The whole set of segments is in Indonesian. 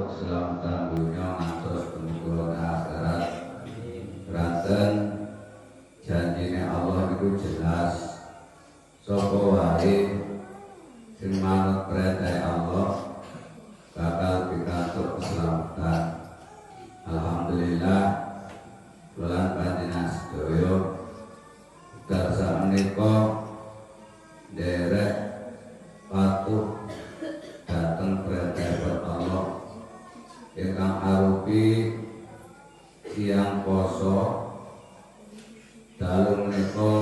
keselamatan dunia ngantos kemudian akhirat. Ranten janjine Allah itu jelas. Sapa wae sing manut perintah Allah bakal pikantuk keselamatan. Alhamdulillah bulan panjenengan sedaya darsa menika derek patuh dateng perintah Allah ingkang arupi siang poso dalu menika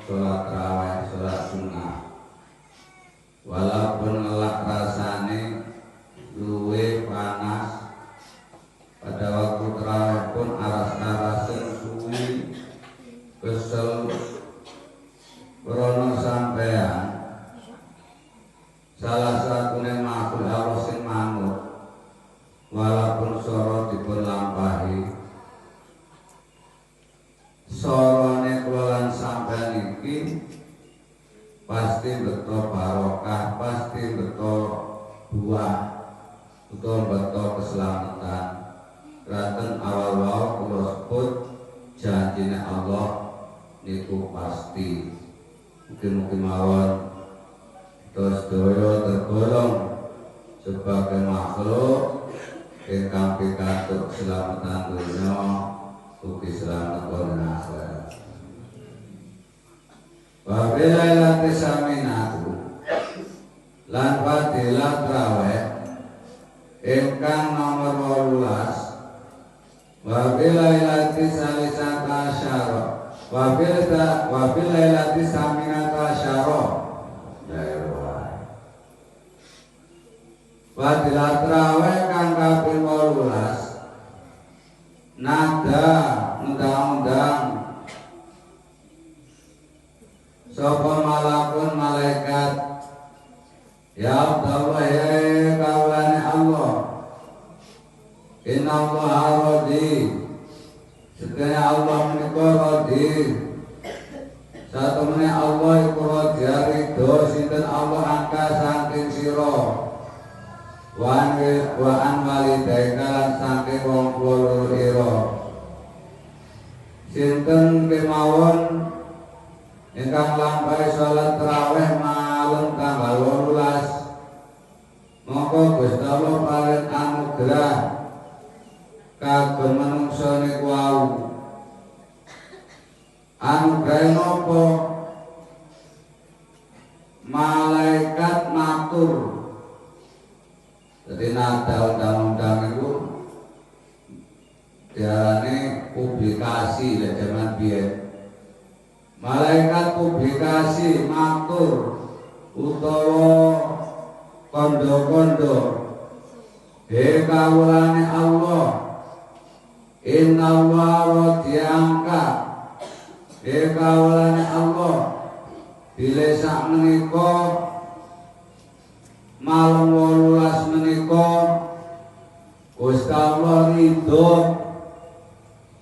salat tarawih salat sunnah. Walaupun ngelak rasane luwe panas pada waktu tarawih pun aras-arasen suwi kesel krono sampean salah satune makhluk Allah sing manut walaupun soro dipun lampahi sorone kula lan sampean iki pasti beto barokah, pasti beto buah, beto keselamatan. Raten awal-awal kula sebut janjine Allah niku pasti. Mungkin mawon terus doyo tergolong sebagai makhluk ingkang pikantuk keselamatan dunia ugi keselamatan akhirat. Wa bilailati saminatu lan fadilah traweh ingkang nomor 18 wa bilailati salisata asyara wa bilailati saminata asyara fadilah traweh kang kaping 18 nada undang-undang sapa malakun malaikat ya Allah ya kaulane Allah inna Allah radhi sedaya Allah menika radhi satemene Allah iku radhi ridho sinten Allah angka saking sira wa an walidaika saking wong tuwa loro ira sinten kemawon ingkang lampahi salat tarawih malam tanggal 18 mongko Gusti Allah paring anugerah kagem manungsa niku wau. Anugerah napa? Malaikat matur. Jadi nada undang-undang itu diarani publikasi lek zaman biyen. Malaikat publikasi matur utawa kondo-kondo he kawulane Allah inna Allah radiyangka he kawulane Allah bila sak menika malam 18 menika Gusti Allah ridho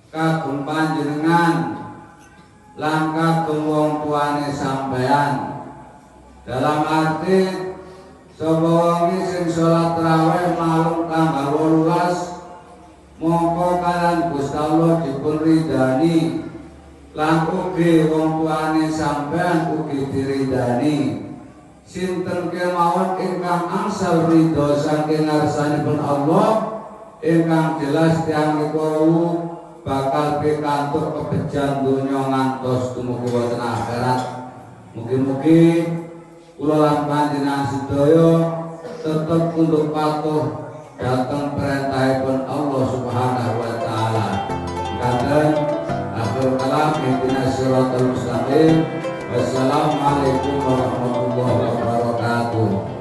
kagem panjenengan langkah wong tuane sampean dalam arti sapa wong sing salat tarawih malam tanggal 18 mongko kalan Gusti Allah dipun ridani lan ugi wong tuane sampean ugi diridani sinten kemawon ingkang angsal ridho saking ngarsanipun Allah ingkang jelas tiyang niku bakal pikantuk kebejan dunya ngantos dumugi wonten akhirat. Mugi-mugi kula lan panjenengan sedaya tetep untuk patuh dhateng perintahipun Allah Subhanahu wa taala. Kadang akhir kalam ihdinas siratal mustaqim. Wassalamualaikum warahmatullahi wabarakatuh.